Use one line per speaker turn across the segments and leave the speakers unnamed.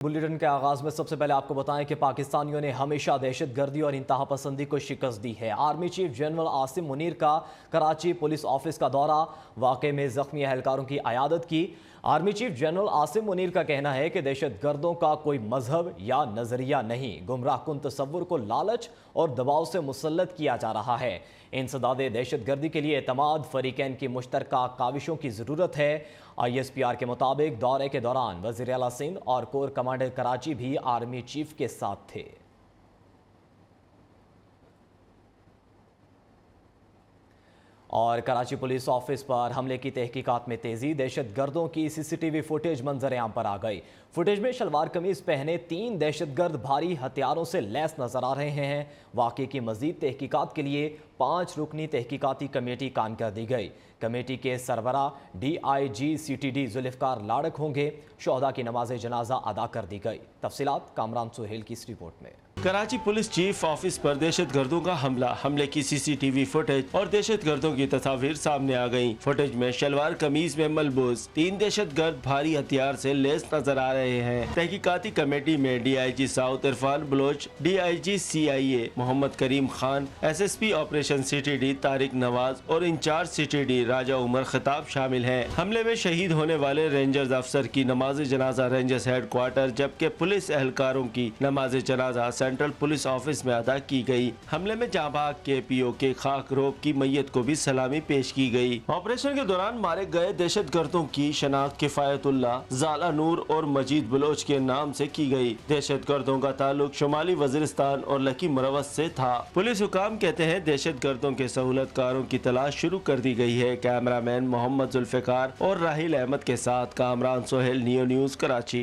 Bulletin के आगाज में सबसे पहले आपको बताएं कि पाकिस्तानियों ने हमेशा दहशतगर्दी और इंतहा पसंदी को शिकस्त दी है। Army chief general Asim Munir का कराची पुलिस ऑफिस का दौरा, वाक़े में जख्मी एहलकारों की अयादत की। Army chief general Asim Munir का कहना है कि दहशतगर्दों का कोई मजहब या नजरिया नहीं, गुमराहकुन तसव्वुर को लालच और दबाव से मुसल्लत किया जा रहा है। इंसदादे दहशतगर्दी के लिए एतमाद फरीकैन की मुश्तरका काविशों की ज़रूरत है। ISPR के मुताबिक दौरे के दौरान वज़ीर आला सिंध और कोर कमांडर कराची भी आर्मी चीफ के साथ थे। और कराची पुलिस ऑफिस पर हमले की तहकीकात में तेजी, दहशतगर्दों की CCTV फुटेज मंजर आम पर आ गई। फुटेज में शलवार कमीज पहने 3 दहशतगर्द भारी हथियारों से लैस नजर आ रहे हैं। वाक़े की मजीद तहकीकात के लिए 5 रुकनी तहकीकाती कमेटी कायम कर दी गई। कमेटी के सरबरा DIG CTD जुल्फ़िकार लाड़क होंगे। शोहदा की नमाज जनाजा अदा कर दी गई। तफसीलात कामरान सुहेल की इस रिपोर्ट में।
कराची पुलिस चीफ ऑफिस पर दहशतगर्दों का हमला, हमले की CCTV फुटेज और दहशतगर्दों की तस्वीर सामने आ गयी। फुटेज में शलवार कमीज में मलबूस 3 दहशतगर्द भारी हथियार से लैस नजर आ रहे हैं। तहकीकाती कमेटी में DIG south Irfan Baloch, DIG CIA Mohammad Karim Khan, SSP operation CTD Tariq Nawaz और इंचार्ज CTD राजा उमर खिताब शामिल हैं। हमले में शहीद होने वाले रेंजर्स अफसर की नमाज जनाजा रेंजर्स हेडक्वार्टर, जबकि पुलिस एहलकारों की नमाज जनाजा सेंट्रल पुलिस ऑफिस में अदा की गई। हमले में जांबाग के POK खाक रोब की मैयत को भी सलामी पेश की गई। ऑपरेशन के दौरान मारे गए दहशतगर्दों की शनाख्त किफायतुल्लाह, ज़ाला नूर और मजीद बलोच के नाम से की गई। दहशतगर्दों का ताल्लुक शुमाली वजीरिस्तान और लकी मरवत से था। पुलिस हुकाम कहते हैं दहशतगर्दों के सहूलतकारों की तलाश शुरू कर दी गई है। कैमरामैन मोहम्मद जुल्फ़िकार और राहिल अहमद के साथ Kamran Sohail, neo news Karachi.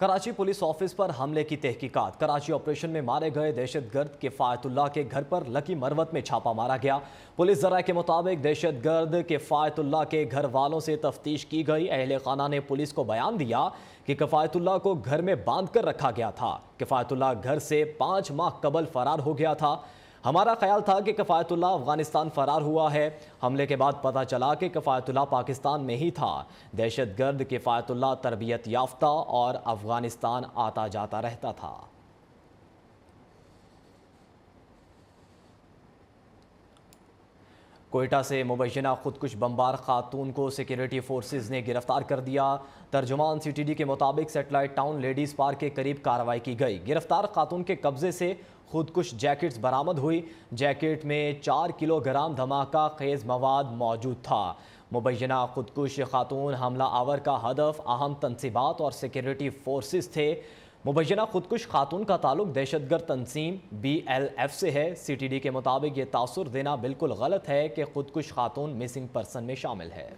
Karachi police office पर हमले की तहकीकात। कराची ऑपरेशन में मारे गए दहशतगर्द किफायतुल्लाह के घर पर लकी मरवत में छापा मारा गया। पुलिस ज़राए के मुताबिक दहशतगर्द किफायतुल्लाह के घर वालों से तफ्तीश की गई। अहले खाना ने पुलिस को बयान दिया कि किफायतुल्लाह को घर में बांध कर रखा गया था। किफायतुल्लाह घर से 5 माह कबल फरार हो गया था। हमारा ख्याल था कि किफायतुल्लाह अफगानिस्तान फरार हुआ है। हमले के बाद पता चला कि किफायतुल्लाह पाकिस्तान में ही था। दहशतगर्द किफायतुल्लाह तरबियत याफ्ता और अफगानिस्तान आता जाता रहता था। कोयटा से मुबैना खुदकुश बमबार खातून को सिक्योरिटी फोर्सेज ने गिरफ्तार कर दिया। तर्जुमान CTD के मुताबिक सेटेलाइट टाउन लेडीज़ पार्क के करीब कार्रवाई की गई। गिरफ्तार खातून के कब्जे से खुदकुश जैकेट्स बरामद हुई। जैकेट में 4 किलोग्राम धमाका खेज मवाद मौजूद था। मुबैना खुदकुश खातून हमला आवर का हदफ अहम तनसीबात और सिक्योरिटी फोर्सेज थे। मुबैना खुदकुश खातून का ताल्लुक दहशतगर्द तंजीम BLF से है। CTD के मुताबिक ये तासुर देना बिल्कुल गलत है कि खुदकुश खातून मिसिंग पर्सन में शामिल है।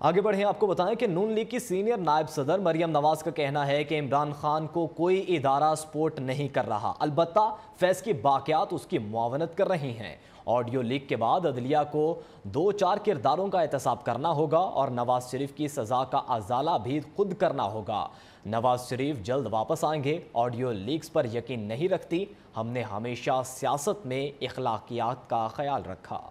आगे बढ़े, आपको बताएं कि नून लीग की सीनियर नायब सदर मरियम नवाज का कहना है कि इमरान खान को कोई इदारा सपोर्ट नहीं कर रहा, अलबत्ता फैज़ की बाक़ियात उसकी मुआवनत कर रही हैं। ऑडियो लीक के बाद अदलिया को 2-4 किरदारों का एहतसाब करना होगा और नवाज शरीफ की सज़ा का अजाला भी खुद करना होगा। नवाज शरीफ जल्द वापस आएंगे। ऑडियो लीक्स पर यकीन नहीं रखती, हमने हमेशा सियासत में इखलाकियात का ख्याल रखा।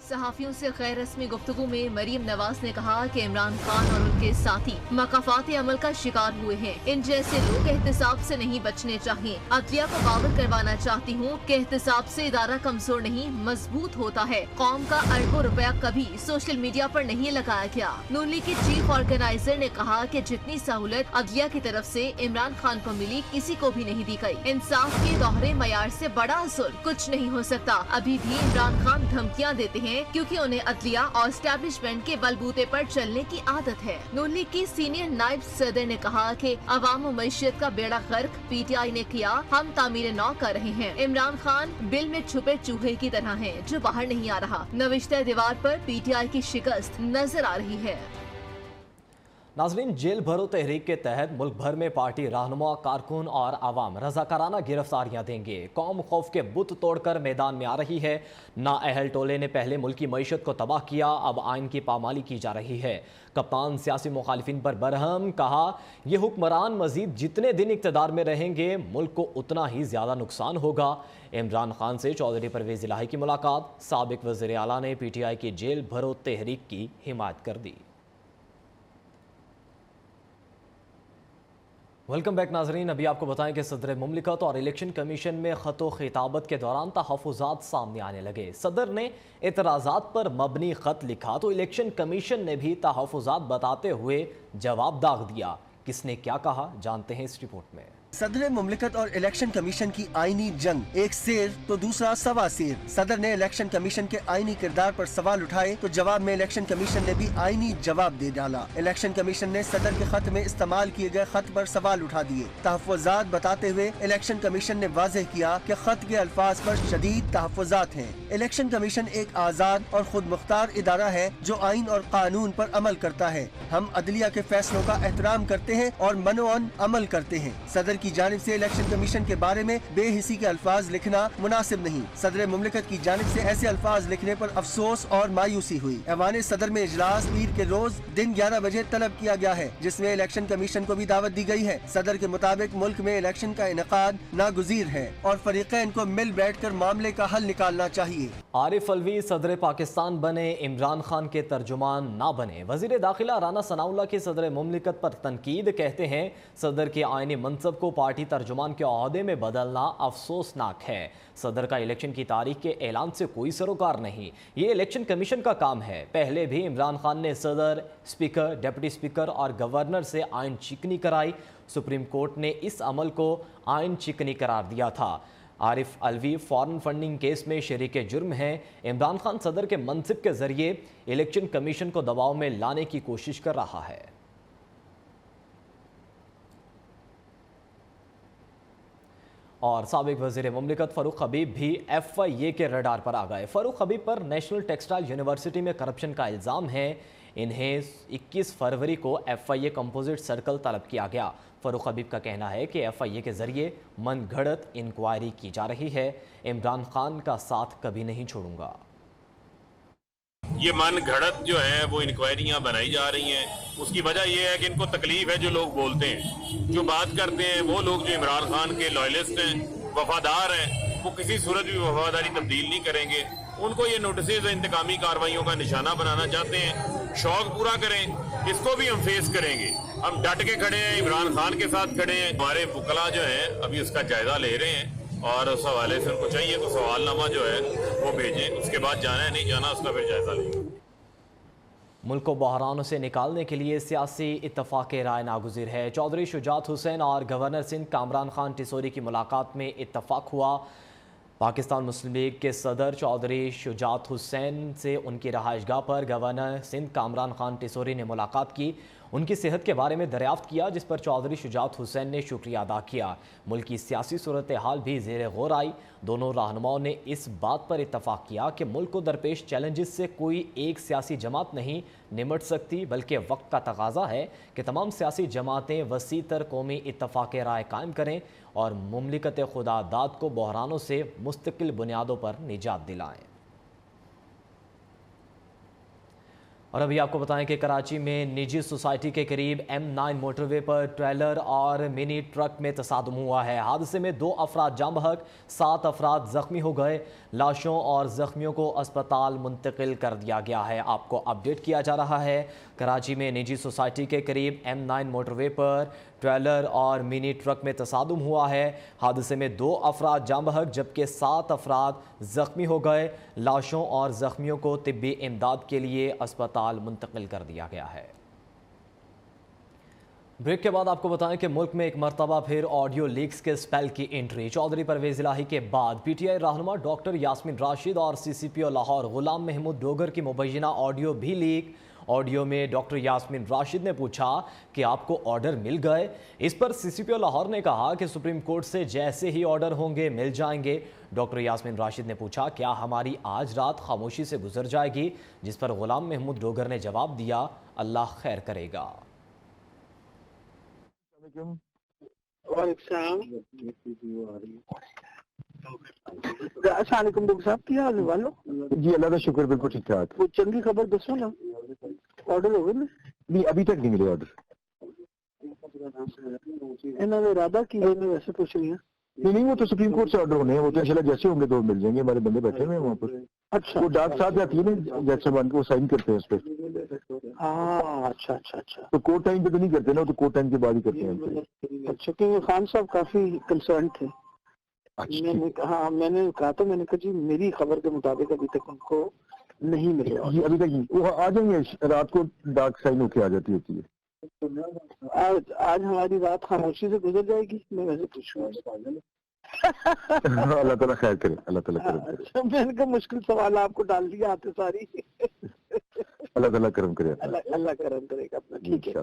सहाफियों से गैर रस्मी गुफ्तगू में मरियम नवाज ने कहा कि इमरान खान और उनके साथी मकाफात अमल का शिकार हुए हैं। इन जैसे लोग एहतसाब से नहीं बचने चाहिए। अदलिया को बावर करवाना चाहती हूँ कि एहतसाब से इदारा कमजोर नहीं मजबूत होता है। कौम का अरबों रुपया कभी सोशल मीडिया पर नहीं लगाया गया। नून लीग के चीफ ऑर्गेनाइजर ने कहा कि जितनी सहूलत अदलिया की तरफ से इमरान खान को मिली किसी को भी नहीं दी गई। इंसाफ के दोहरे मयार से बड़ा जुल्म कुछ नहीं हो सकता। अभी भी इमरान खान धमकियाँ देते हैं क्योंकि उन्हें अदलिया और एस्टैब्लिशमेंट के बलबूते पर चलने की आदत है। नून लीग की सीनियर नायब सदर ने कहा कि अवाम मैशियत का बेड़ा गर्क PTI ने किया, हम तामीर नौ कर रहे हैं। इमरान खान बिल में छुपे चूहे की तरह हैं जो बाहर नहीं आ रहा। नविश्ते दीवार पर PTI की शिकस्त नजर आ रही है।
नाजरीन, जेल भरो तहरीक के तहत मुल्क भर में पार्टी रहनुमा, कारकुन और आवाम रजाकाराना गिरफ्तारियां देंगे। कौम खौफ के बुत तोड़कर मैदान में आ रही है। नाअहल टोले ने पहले मुल्क की मईशत को तबाह किया, अब आइन की पामाली की जा रही है। कप्तान सियासी मुखालिफिन पर बरहम, कहा ये हुक्मरान मजीद जितने दिन इक़्तिदार में रहेंगे मुल्क को उतना ही ज़्यादा नुकसान होगा। इमरान खान से चौधरी परवेज़ इलाही की मुलाकात। साबिक वज़ीर आला ने PTI की जेल भरो तहरीक की हिमायत कर दी। वेलकम बैक नाजरीन। अभी आपको बताएं कि सदर मुमलिकत और इलेक्शन कमीशन में खतो खिताबत के दौरान तहफ़्फ़ुज़ात सामने आने लगे। सदर ने एतराज़ात पर मबनी ख़त लिखा तो इलेक्शन कमीशन ने भी तहफ़्फ़ुज़ात बताते हुए जवाब दाग दिया। किसने क्या कहा, जानते हैं इस रिपोर्ट में।
सदर मुमलिकत और इलेक्शन कमीशन की आईनी जंग, एक शेर तो दूसरा सवा शेर। सदर ने इलेक्शन कमीशन के आईनी किरदार पर सवाल उठाए तो जवाब में इलेक्शन कमीशन ने भी आईनी जवाब दे डाला। इलेक्शन कमीशन ने सदर के खत में इस्तेमाल किए गए खत पर सवाल उठा दिए। तहफ़्फ़ुज़ात बताते हुए इलेक्शन कमीशन ने वाज़ेह किया कि खत के अल्फाज पर शदीद तहफ़्फ़ुज़ात हैं। इलेक्शन कमीशन एक आज़ाद और खुद मुख्तार इदारा है जो आइन और कानून पर अमल करता है। हम अदलिया के फैसलों का एहतराम करते हैं और मनोअन अमल करते हैं। सदर की जानिब से इलेक्शन कमीशन के बारे में बेहिसी के अल्फाज लिखना मुनासिब नहीं। सदर मुमलिकत की जानिब से ऐसे अल्फाज लिखने पर अफसोस और मायूसी हुई। ऐवान सदर में इजलास पीर के रोज दिन 11 बजे तलब किया गया है, जिसमें इलेक्शन कमीशन को भी दावत दी गई है। सदर के मुताबिक मुल्क में इलेक्शन का इनेकाद नागुज़ीर है और फरीक़ैन को मिल बैठ कर मामले का हल निकालना चाहिए।
आरिफ अलवी सदर पाकिस्तान बने, इमरान खान के तर्जुमान ना बने। वज़ीर दाखिला राना सनाउल्लाह की सदर मुमलिकत पर तनकीद, कहते हैं सदर के आईनी मनसब को पार्टी तर्जुमान के ओहदे में बदलना अफसोसनाक है। सदर का इलेक्शन की तारीख के ऐलान से कोई सरोकार नहीं, ये इलेक्शन कमीशन का काम है। पहले भी इमरान खान ने सदर, स्पीकर, डिप्टी स्पीकर और गवर्नर से आइन चिकनी कराई। सुप्रीम कोर्ट ने इस अमल को आइन चिकनी करार दिया था। Arif Alvi foreign funding case में शरीक जुर्म हैं। इमरान खान सदर के मनसिब के जरिए इलेक्शन कमीशन को दबाव में लाने की कोशिश कर रहा है। और साबिक वज़ीर मुमलिकत फ़ारूक हबीब भी FIA के रडार पर आ गए। फ़ारूक हबीब पर नेशनल टेक्सटाइल यूनिवर्सिटी में करप्शन का इल्ज़ाम है। इन्हें 21 फरवरी को FIA कंपोजिट सर्कल तलब किया गया। फ़ारूक हबीब का कहना है कि FIA के ज़रिए मनगढ़ंत इंक्वायरी की जा रही है। इमरान खान का साथ कभी नहीं छोड़ूंगा।
ये मन घड़त जो है वो इंक्वायरियां बनाई जा रही हैं। उसकी वजह यह है कि इनको तकलीफ है जो लोग बोलते हैं, जो बात करते हैं। वो लोग जो इमरान खान के लॉयलिस्ट हैं, वफादार हैं, वो किसी सूरत भी वफादारी तब्दील नहीं करेंगे। उनको ये नोटिस इंतकामी कार्रवाइयों का निशाना बनाना चाहते हैं। शौक पूरा करें, इसको भी हम फेस करेंगे। हम डट के खड़े हैं, इमरान खान के साथ खड़े हैं। हमारे वकला जो है अभी उसका जायजा ले रहे हैं और उस हवाले से उनको चाहिए तो सवालनामा जो है वो भेजें। उसके बाद जाना है नहीं जाना उसका फिर जायजा लेंगे।
मुल्क को बहरानों से निकालने के लिए सियासी इत्तफाक राय नागुज़ीर है। चौधरी शुजात हुसैन और गवर्नर सिंध कामरान खान टिसोरी की मुलाकात में इत्तफाक हुआ। पाकिस्तान मुस्लिम लीग के सदर चौधरी शुजात हुसैन से उनकी रहायशगाह पर गवर्नर सिंध कामरान खान टिसोरी ने मुलाकात की। उनकी सेहत के बारे में दरियाफ्त किया, जिस पर चौधरी शुजात हुसैन ने शुक्रिया अदा किया। मुल्क की सियासी सूरत हाल भी ज़ेर गौर आई। दोनों रहनुमाओं ने इस बात पर इत्तफाक किया कि मुल्क को दरपेश चैलेंजेस से कोई एक सियासी जमात नहीं निमट सकती, बल्कि वक्त का तकाजा है कि तमाम सियासी जमातें वसी तर कौमी इत्तफाक राय कायम करें और मुमलिकत खुदादाद को बहरानों से मुस्तकिल बुनियादों पर निजात दिलाएं। और अभी आपको बताएं कि कराची में निजी सोसाइटी के करीब M9 मोटरवे पर ट्रेलर और मिनी ट्रक में तसादुम हुआ है। हादसे में 2 अफराद जाँ बहक, 7 अफराद जख्मी हो गए। लाशों और जख्मियों को अस्पताल मुंतकिल कर दिया गया है। आपको अपडेट किया जा रहा है। कराची में निजी सोसाइटी के करीब M9 मोटरवे पर ट्रेलर और मिनी ट्रक में तसादुम हुआ है। हादसे में 2 अफराद जाँ बहक जबकि 7 अफराद जख्मी हो गए। लाशों और जख्मियों को तिब्बी इमदाद के लिए अस्पताल मुंतकिल कर दिया गया है। ब्रेक के बाद आपको बताएं कि मुल्क में एक मरतबा फिर ऑडियो लीक्स के स्पेल की एंट्री। चौधरी परवेज़ इलाही के बाद PTI रहनुमा डॉक्टर यास्मीन राशिद और CCPO लाहौर गुलाम महमूद डोगर की मुबैना ऑडियो भी लीक। ऑडियो में डॉक्टर यास्मीन राशिद ने पूछा कि आपको ऑर्डर मिल गए। इस पर CCPO लाहौर ने कहा कि सुप्रीम कोर्ट से जैसे ही ऑर्डर होंगे मिल जाएंगे। डॉक्टर यास्मीन राशिद ने पूछा क्या हमारी आज रात खामोशी से गुजर जाएगी, जिस पर गुलाम महमूद डोगर ने जवाब दिया अल्लाह खैर करेगा।
अस्सलामुअलैकुम डॉक्टर साहब, क्या हाल है वालो?
जी अल्लाह का शुक्र, बिल्कुल ठीक ठाक।
वो चंगी खबर दसो ना, ऑर्डर हो गए ना?
नहीं अभी तक नहीं मिले ऑर्डर।
इन्होंने इरादा किया, मैं वैसे पूछ रही हूँ।
नहीं वो तो सुप्रीम कोर्ट से ऑर्डर होने हैं, वो तो इंशाल्लाह जैसे होंगे तो मिल जाएंगे, हमारे बंदे बैठे हुए हैं वहाँ पर।
अच्छा,
वो डाक साहब आती है ना, जैसे बन वो साइन करते हैं उस पर।
हाँ अच्छा अच्छा अच्छा
तो कोर्ट टाइम पे तो नहीं करते ना, तो कोर्ट टाइम के बाद ही करते हैं।
अच्छा, क्योंकि खान साहब काफी कंसर्न थे।
अच्छा
मैंने कहा तो मैंने कहा जी मेरी खबर के मुताबिक अभी तक उनको नहीं मिले।
जी अभी तक नहीं, वो आ जाएंगे रात को, डाक साइन होके आ जाती होती है।
आज हमारी रात खामोशी से गुजर जाएगी, मैं वैसे पूछूंगा।
अल्लाह ताला खैर करे, अल्लाह ताला करम करे।
अच्छा, मैंने कहा मुश्किल सवाल आपको डाल दिया आते सारी।
अल्लाह ताला करम करे।
अल्लाह करम करेगा अपना, ठीक है।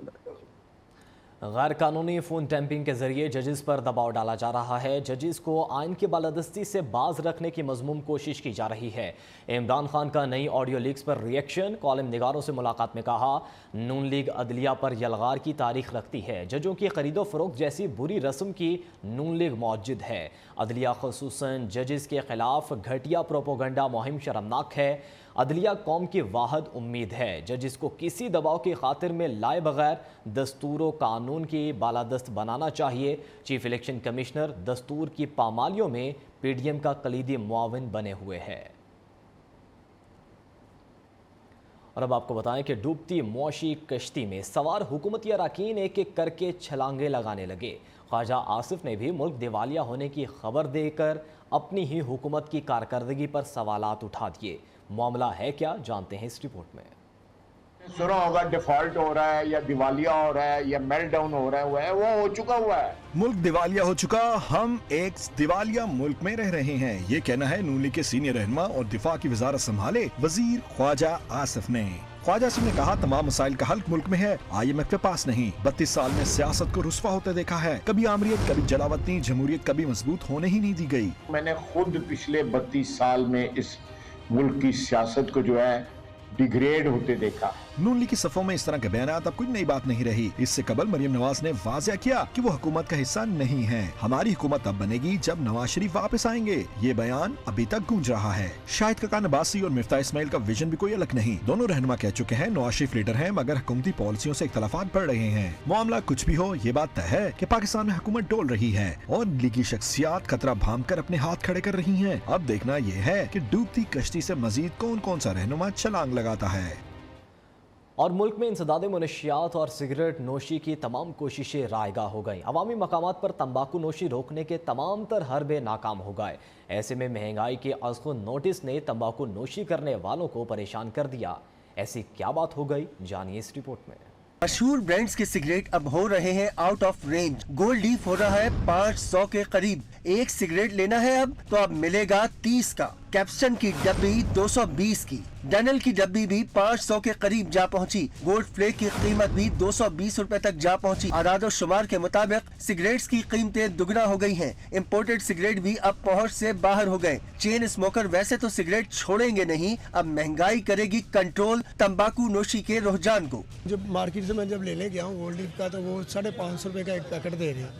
गैर कानूनी फ़ोन टैंपिंग के जरिए जजेस पर दबाव डाला जा रहा है। जजेस को आइन की बालादस्ती से बाज रखने की मजमूम कोशिश की जा रही है। इमरान खान का नई ऑडियो लीक्स पर रिएक्शन। कॉलम निगारों से मुलाकात में कहा, नून लीग अदलिया पर यलगार की तारीख रखती है। जजों की खरीदो फरोख्त जैसी बुरी रस्म की नून लीग मौजूद है। अदलिया खुसूसन जजेस के खिलाफ घटिया प्रोपोगंडा मुहिम शर्मनाक है। अदलिया कौम की वाहद उम्मीद है। जजिस को किसी दबाव की खातिर में लाए बगैर दस्तूर कानून की बालादस्त बनाना चाहिए। चीफ इलेक्शन कमिश्नर दस्तूर की पामालियों में पीडीएम का कलीदी मुआविन बने हुए हैं। और अब आपको बताएं कि डूबती मुआशी कश्ती में सवार हुकूमती अरकान एक एक करके छलांगे लगाने लगे। ख्वाजा आसिफ ने भी मुल्क दिवालिया होने की खबर देकर अपनी ही हुकूमत की कारकर्दगी पर सवालात उठा दिए। मामला है क्या, जानते हैं इस रिपोर्ट में।
सुना होगा डिफॉल्ट हो रहा है या दिवालिया हो रहा है या मेल्टडाउन हो रहा है, वो हो चुका हुआ है।
मुल्क दिवालिया हो चुका, हम एक दिवालिया मुल्क में रह रहे हैं, ये कहना है नून लीग के सीनियर रहनुमा और दिफा की वजारत संभाले वजीर ख्वाजा आसिफ ने। ख्वाजा आसिफ ने कहा, तमाम मसाइल का हल मुल्क में है, IMF के पास नहीं। 32 साल में सियासत को रुस्वा होते देखा है, कभी आमरीत कभी जलावतनी, जमहूरियत कभी मजबूत होने ही नहीं दी गई।
मैंने खुद पिछले 32 साल में इस मुल्क की सियासत को जो है डिग्रेड होते देखा।
नून लीग की सफों में इस तरह के बयानात अब कोई नई बात नहीं रही। इससे कबल मरियम नवाज ने वाज़ेह किया कि वो हुकूमत का हिस्सा नहीं है। हमारी हुकूमत तब बनेगी जब नवाज शरीफ वापस आएंगे। ये बयान अभी तक गूंज रहा है। शाहिद ककान अब्बासी और मिफ्ताह इस्माइल का विजन भी कोई अलग नहीं। दोनों रहनुमा कह चुके हैं नवाज शरीफ लीडर हैं, मगर हुकूमती पॉलिसियों से इख्तलाफात बढ़ रहे हैं। मामला कुछ भी हो, ये बात तय है कि पाकिस्तान में हुकूमत डोल रही है और लीगी शख्सियात खतरा भांप कर अपने हाथ खड़े कर रही है। अब देखना ये है कि डूबती कश्ती से मजीद कौन कौन सा रहनुमा छलांग लगाता है।
और मुल्क में इंसदाद मनशियात और सिगरेट नोशी की तमाम कोशिशें रायगा हो गईं। अवामी मकामात पर तंबाकू नोशी रोकने के तमाम तर हरबे नाकाम हो गए। ऐसे में महंगाई के अज़ख़ुन नोटिस ने तंबाकू नोशी करने वालों को परेशान कर दिया। ऐसी क्या बात हो गई, जानिए इस रिपोर्ट में।
मशहूर ब्रांड्स के सिगरेट अब हो रहे हैं out of range. Gold leaf हो रहा है 500 के करीब। एक सिगरेट लेना है अब तो अब मिलेगा 30 का। कैप्सन की डब्बी 220 की। डैनल की डब्बी भी 500 के करीब जा पहुंची। गोल्ड फ्लेक की कीमत भी 220 रुपए तक जा पहुंची। आदाद शुमार के मुताबिक सिगरेट्स की कीमतें दुगना हो गई हैं। इम्पोर्टेड सिगरेट भी अब पहुंच से बाहर हो गए। चेन स्मोकर वैसे तो सिगरेट छोड़ेंगे नहीं, अब महंगाई करेगी कंट्रोल तंबाकू नोशी के रुझान को।
जब मार्केट से मैं जब लेने गया हूँ गोल्ड लीफ का, तो वो 550 रुपए का एक पैकेट दे रहे हैं,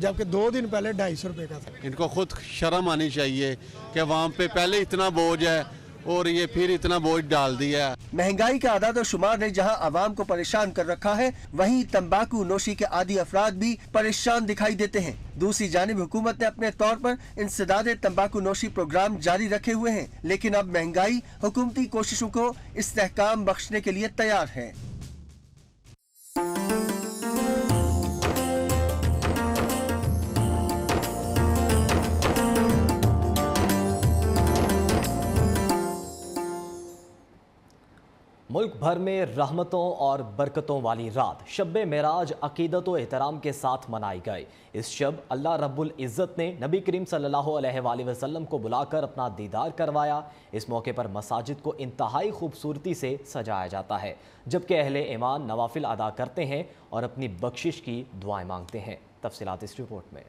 जबकि 2 दिन पहले 250 रुपए का था।
इनको खुद शर्म आनी चाहिए कि वहाँ पे पहले इतना बोझ है और ये फिर इतना बोझ डाल दिया।
महंगाई का आदाद और शुमार ने जहां आवाम को परेशान कर रखा है, वहीं तंबाकू नोशी के आदी अफराद भी परेशान दिखाई देते हैं। दूसरी जानिब हुकूमत ने अपने तौर पर इंसदाद तंबाकू नोशी प्रोग्राम जारी रखे हुए हैं, लेकिन अब महंगाई हुकूमती कोशिशों को इस्तेहकाम बख्शने के लिए तैयार है।
मुल्क भर में रहमतों और बरकतों वाली रात शब मेराज अकीदत व एहतराम के साथ मनाई गई। इस शब अल्लाह रब्बुल इज़्ज़त ने नबी करीम सल्लल्लाहु अलैहि वसल्लम को बुलाकर अपना दीदार करवाया। इस मौके पर मसाजिद को इंतहाई खूबसूरती से सजाया जाता है, जबकि अहले ईमान नवाफिल अदा करते हैं और अपनी बख्शिश की दुआएं मांगते हैं। तफसीलात इस रिपोर्ट में।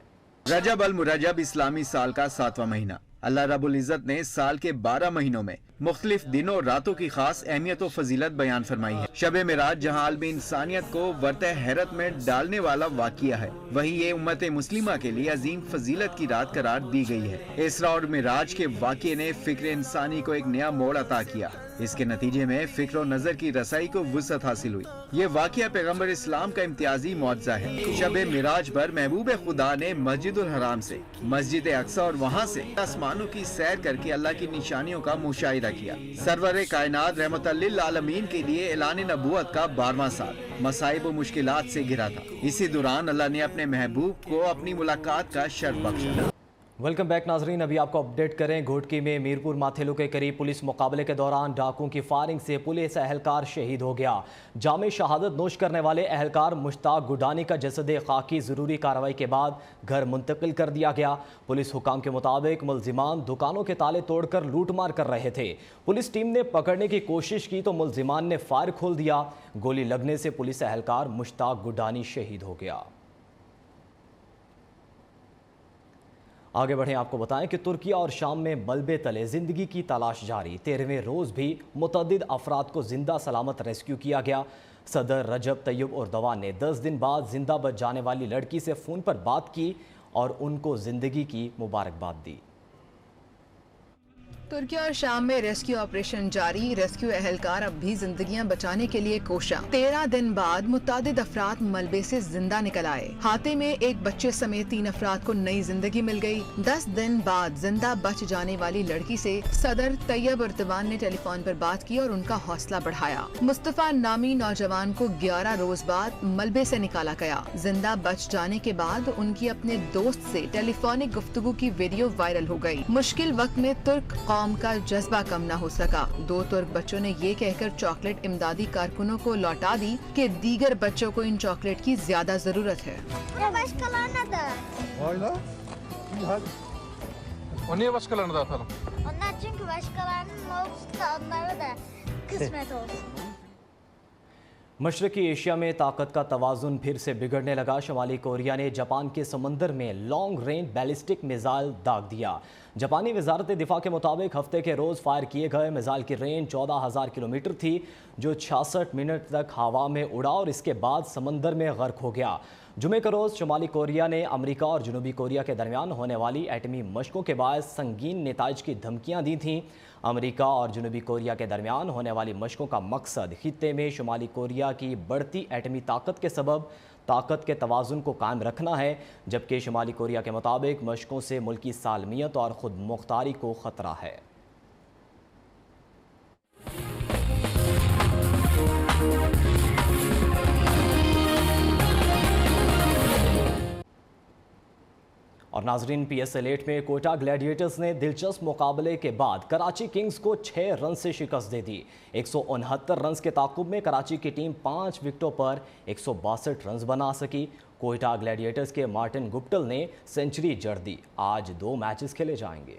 रजब अल मुरजब इस्लामी साल का 7वां महीना अल्लाह रब्बुल इज़्ज़त ने साल के 12 महीनों में मुख्तलिफ दिनों और रातों की खास अहमियत और फजीलत बयान फरमाई है। शब मिराज जहाँ आलमी इंसानियत को वर्तह हैरत में डालने वाला वाक़िया है, वहीं ये उम्मत मुस्लिमा के लिए अजीम फजीलत की रात करार दी गई है। इसरा और मिराज के वाक़ये ने फिक्र इंसानी को एक नया मोड़ अता किया। इसके नतीजे में फिक्र और नजर की रसाई को वुसअत हासिल हुई। ये वाक़या पैगम्बर इस्लाम का इम्तियाजी मुआज़ा है। शब मिराज पर महबूब खुदा ने मस्जिदुल हराम से मस्जिद अक्सा और वहाँ से आसमानों की सैर करके अल्लाह की निशानियों का मुशाहिदा किया। सरवर कायनात रहमतल लिल आलमीन के लिए ऐलान नबूवत का 12वां साल मसाइब और मुश्किलात से घिरा था। इसी दौरान अल्लाह ने अपने महबूब को अपनी मुलाकात का शर्फ बख्शा।
वेलकम बैक नाजरीन, अभी आपको अपडेट करें। घोटकी में मीरपुर माथेलू के करीब पुलिस मुकाबले के दौरान डाकुओं की फायरिंग से पुलिस एहलकार शहीद हो गया। जामे शहादत नोश करने वाले एहलकार मुश्ताक गुडानी का जसद खाकी ज़रूरी कार्रवाई के बाद घर मुंतकिल कर दिया गया। पुलिस हुकाम के मुताबिक मुलजिमान दुकानों के ताले तोड़कर लूटमार कर रहे थे। पुलिस टीम ने पकड़ने की कोशिश की तो मुलजिमान ने फायर खोल दिया। गोली लगने से पुलिस एहलकार मुश्ताक गुडानी शहीद हो गया। आगे बढ़ें, आपको बताएं कि तुर्किया और शाम में मलबे तले जिंदगी की तलाश जारी। 13वें रोज़ भी मुतअद्दिद अफराद को जिंदा सलामत रेस्क्यू किया गया। सदर रजब तैयब एर्दोगान ने 10 दिन बाद जिंदा बच जाने वाली लड़की से फ़ोन पर बात की और उनको ज़िंदगी की मुबारकबाद दी।
तुर्किया और शाम में रेस्क्यू ऑपरेशन जारी। रेस्क्यू एहलकार अब भी जिंदगियां बचाने के लिए कोशा। 13 दिन बाद मुतादिद अफराद मलबे से जिंदा निकल आए। हाथे में एक बच्चे समेत 3 अफराद को नई जिंदगी मिल गई। 10 दिन बाद जिंदा बच जाने वाली लड़की से सदर तैयब एर्दोगान ने टेलीफोन पर बात की और उनका हौसला बढ़ाया। मुस्तफा नामी नौजवान को 11 रोज बाद मलबे से निकाला गया। जिंदा बच जाने के बाद उनकी अपने दोस्त से टेलीफोनिक गुफ्तगू की वीडियो वायरल हो गई। मुश्किल वक्त में तुर्क कौम का जज्बा कम न हो सका। 2 तुर्क बच्चों ने ये कहकर चॉकलेट इमदादी कारकुनों को लौटा दी कि दीगर बच्चों को इन चॉकलेट की ज्यादा जरूरत है।
मशरकी एशिया में ताकत का तवाज़ुन फिर से बिगड़ने लगा। शुमाली कोरिया ने जापान के समंदर में लॉन्ग रेंज बैलिस्टिक मिसाइल दाग दिया। जापानी वजारत दिफा के मुताबिक हफ्ते के रोज़ फायर किए गए मिसाइल की रेंज 14,000 किलोमीटर थी, जो 66 मिनट तक हवा में उड़ा और इसके बाद समंदर में गर्क हो गया। जुमे के रोज़ शुमाली कोरिया ने अमेरिका और जनूबी कोरिया के दरमियान होने वाली एटमी मशकों के बाद संगीन नेताज की धमकियां दी थीं। अमेरिका और जनूबी कोरिया के दरमियान होने वाली मशकों का मकसद खित्ते में शुमाली कोरिया की बढ़ती एटमी ताकत के सबब ताकत के तवाज़ुन को कायम रखना है, जबकि शुमाली कोरिया के मुताबिक मशकों से मुल्की सालमियत और खुद मुख्तारी को ख़तरा है। और नाजरीन, PSL 8 में कोटा ग्लैडिएटर्स ने दिलचस्प मुकाबले के बाद कराची किंग्स को 6 रन से शिकस्त दे दी। 169 रन के ताकुब में कराची की टीम 5 विकेटों पर 162 रन बना सकी। कोटा ग्लैडिएटर्स के मार्टिन गुप्टल ने सेंचुरी जड़ दी। आज 2 मैचेस खेले जाएंगे।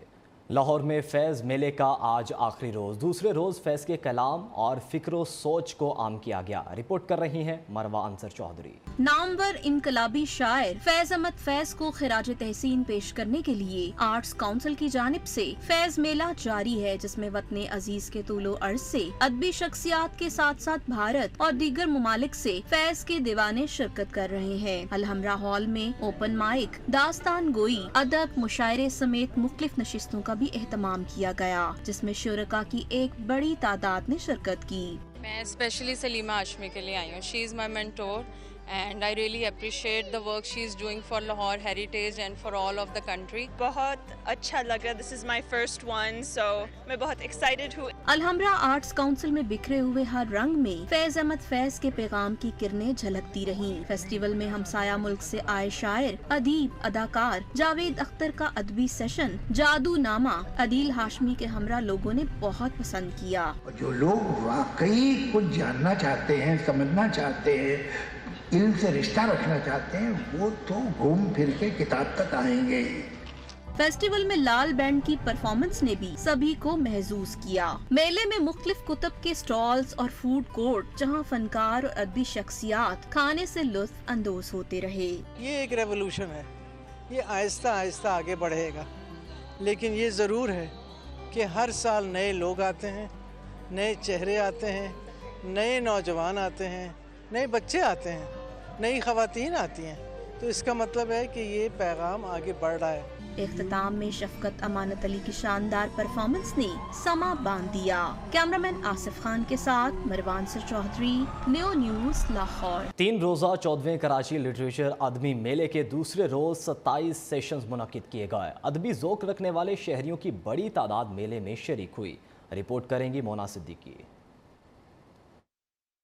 लाहौर में फैज़ मेले का आज आखिरी रोज़। दूसरे रोज़ फैज़ के कलाम और फ़िक्र सोच को आम किया गया। रिपोर्ट कर रही हैं मरवा अंसर चौधरी।
नामवर इनकलाबी शायर फैज अहमद फैज को खिराज तहसीन पेश करने के लिए आर्ट्स काउंसिल की जानिब से फैज मेला जारी है, जिसमें वतने अजीज के तूलो अर्ज से अदबी शख्सियात के साथ साथ भारत और दीगर ममालिक से फैज के दीवाने शिरकत कर रहे हैं। अलहमरा हॉल में ओपन माइक, दास्तान गोई, अदब, मुशायरे समेत मुख्तलिफ नशिस्तों का भी एहतमाम किया गया, जिसमें शुरका की एक बड़ी तादाद ने शिरकत की।
मैं स्पेशली सलीमा हाशमी के लिए आई हूँ। She is my mentor and I really appreciate the work she is doing for Lahore heritage and for all of the country.
बहुत अच्छा लगा। This is my first one, so मैं बहुत excited हूँ।
अलहमरा आर्ट्स काउंसिल में बिखरे हुए हर रंग में फैज अहमद फैज के पैगाम की किरणें झलकती रहीं। फेस्टिवल में हमसाया मुल्क से आए शायर, अदीब, अदाकार जावेद अख्तर का अदबी सेशन जादू नामा अदील हाशमी के हमरा लोगों ने बहुत पसंद किया।
जो लोग वाकई कुछ जानना चाहते हैं, समझना चाहते हैं, इल्म से रिश्ता रखना चाहते हैं, वो तो घूम फिर के किताब तक आएंगे।
फेस्टिवल में लाल बैंड की परफॉर्मेंस ने भी सभी को महसूस किया। मेले में मुख्तलिफ कुतुब के स्टॉल्स और फूड कोर्ट, जहां फनकार और अदबी शख्सियात खाने से लुत्फ अंदोज होते रहे।
ये एक रेवोल्यूशन है, ये आहिस्ता आहिस्ता आगे बढ़ेगा। लेकिन ये ज़रूर है कि हर साल नए लोग आते हैं, नए चेहरे आते हैं, नए नौजवान आते हैं, नए बच्चे आते हैं, नई ख़वातीन आती हैं। तो इसका मतलब है कि ये पैगाम आगे बढ़ रहा है।
इख्तिताम में शफकत अमानत अली की शानदार परफॉर्मेंस ने समा बांध दिया। कैमरामैन आसिफ खान के साथ Marwan sir Chaudhry, new news Lahore.
3 रोज़ा 14वें कराची लिटरेचर अदबी मेले के दूसरे रोज 27 सेशंस मुनक्किद किए गए। अदबी ज़ौक़ रखने वाले शहरियों की बड़ी तादाद मेले में शरीक हुई। रिपोर्ट करेंगी Mona Siddiqui.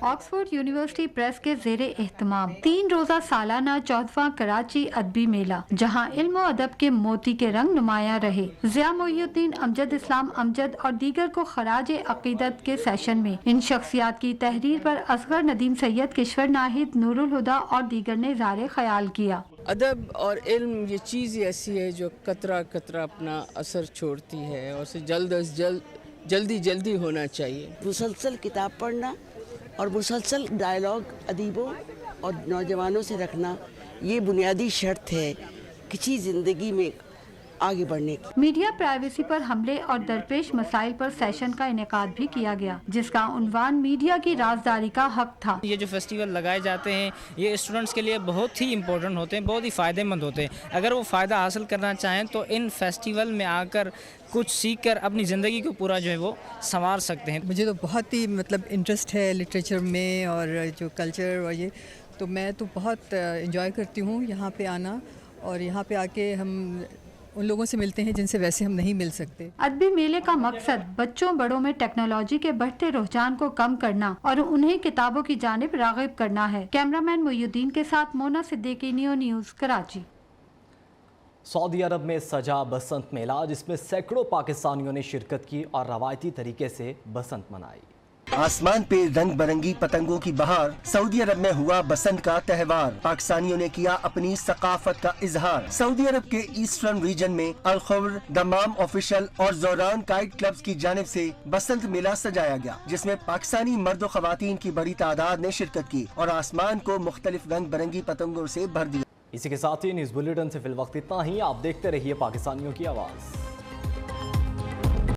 Oxford university press के ज़ेरे एहतमाम 3 रोज़ा सालाना 14वां कराची अदबी मेला, जहां इल्म और अदब के मोती के रंग नुमाया रहे। ज़िया मोइनुद्दीन, अमजद इस्लाम अमजद और दीगर को खराज अकीदत के सेशन में इन शख्सियात की तहरीर पर असगर नदीम सैयद, किश्वर नाहिद, नूरुल हुदा और दीगर ने इज़हार ख्याल किया।
अदब और इल्म ये चीज़ ऐसी है जो कतरा कतरा अपना असर छोड़ती है और उसे जल्द अज जल्द जल्दी होना चाहिए।
मुसलसल किताब पढ़ना और मुसलसल डायलॉग अदीबों और नौजवानों से रखना, ये बुनियादी शर्त है किसी ज़िंदगी में आगे बढ़ने की।
मीडिया प्राइवेसी पर हमले और दरपेश मसाइल पर सेशन का इनेकाद भी किया गया, जिसका उन्वान मीडिया की राजदारी का हक था।
ये जो फेस्टिवल लगाए जाते हैं ये स्टूडेंट्स के लिए बहुत ही इम्पोर्टेंट होते हैं, बहुत ही फ़ायदेमंद होते हैं। अगर वो फ़ायदा हासिल करना चाहें तो इन फेस्टिवल में आकर कुछ सीखकर अपनी ज़िंदगी को पूरा जो है वो संवार सकते हैं।
मुझे तो बहुत ही इंटरेस्ट है लिटरेचर में और जो कल्चर और ये, तो मैं तो बहुत इंजॉय करती हूँ यहाँ पे आना, और यहाँ पे आके हम उन लोगों से मिलते हैं जिनसे वैसे हम नहीं मिल सकते।
अदबी मेले का मकसद बच्चों बड़ों में टेक्नोलॉजी के बढ़ते रुझान को कम करना और उन्हें किताबों की जानिब राग़िब करना है। कैमरामैन मोइनुद्दीन के साथ मोना सिद्दीकी, न्यू न्यूज़ कराची।
सऊदी अरब में सजा बसंत मेला, जिसमें सैकड़ों पाकिस्तानियों ने शिरकत की और रवायती तरीके से बसंत मनाई।
आसमान पे रंग बिरंगी पतंगों की बहार, सऊदी अरब में हुआ बसंत का त्यौहार। पाकिस्तानियों ने किया अपनी सकाफत का इजहार। सऊदी अरब के ईस्टर्न रीजन में अल खबर, दमाम ऑफिशियल और जोरान काइट क्लब्स की जानिब से बसंत मेला सजाया गया, जिसमें पाकिस्तानी मर्द और खवातीन की बड़ी तादाद ने शिरकत की और आसमान को मुख्तलिफ रंग बिरंगी पतंगों से भर दिया।
इसी के साथ ही न्यूज़ बुलेटिन से फिल वक्त इतना ही। आप देखते रहिए पाकिस्तानियों की आवाज़।